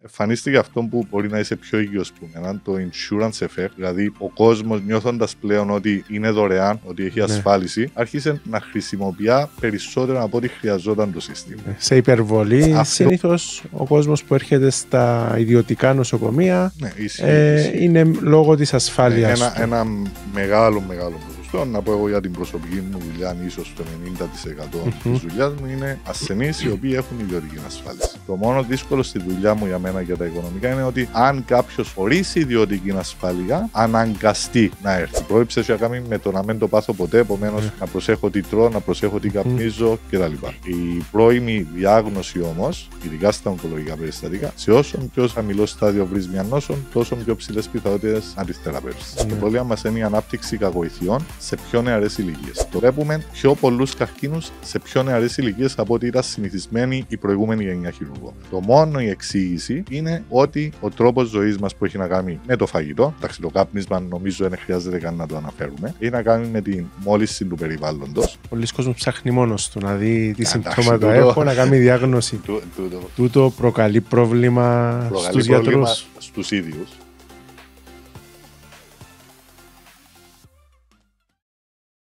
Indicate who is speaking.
Speaker 1: εμφανίστηκε αυτό που μπορεί να είσαι πιο οικειός που μένα, το insurance effect, δηλαδή ο κόσμος νιώθοντας πλέον ότι είναι δωρεάν, ότι έχει ασφάλιση, άρχισε να χρησιμοποιεί περισσότερο από ό,τι χρειαζόταν το σύστημα.
Speaker 2: Σε υπερβολή, συνήθως ο κόσμος που έρχεται στα ιδιωτικά νοσοκομεία είναι λόγω της ασφάλειας.
Speaker 1: Ένα μεγάλο ποσοστό, να πω εγώ για την προσωπική μου δουλειά, ίσως το 90% της δουλειάς μου είναι ασθενείς οι οποίοι έχουν ιδιωτική ασφάλιση. Το μόνο δύσκολο στη δουλειά μου για μένα για τα οικονομικά είναι ότι αν κάποιος ορίσει ιδιωτική ασφάλεια, αναγκαστεί να έρθει. Πρόβλεψε έχει να κάνει με το να μην το πάθω ποτέ, επομένως να προσέχω τι τρώω, να προσέχω τι καπνίζω κτλ. Η πρώιμη διάγνωση όμως, ειδικά στα ογκολογικά περιστατικά, σε όσο πιο χαμηλό στάδιο βρει μια νόσο, τόσο πιο ψηλές πιθανότητες να τη θεραπεύσεις. Το πρόβλημα μας είναι η ανάπτυξη κακοηθειών σε πιο νεαρές ηλικίες. Το βλέπουμε πιο πολλούς καρκίνους σε πιο νεαρές ηλικίες από ό,τι ήταν συνηθισμένη η προηγούμενη γενιά χειρουργών. Το μόνο η εξήγηση είναι ότι ο τρόπος ζωής μας που έχει να κάνει με το φαγητό, εντάξει, το κάπνισμα νομίζω δεν χρειάζεται καν να το αναφέρουμε, έχει να κάνει με την μόλυνση του περιβάλλοντος.
Speaker 2: Πολλοί κόσμος ψάχνει μόνος του να δει τι συμπτώματα έχω, να κάνει διάγνωση. Τούτο προκαλεί πρόβλημα στους γιατρούς.
Speaker 1: Στους ίδιους.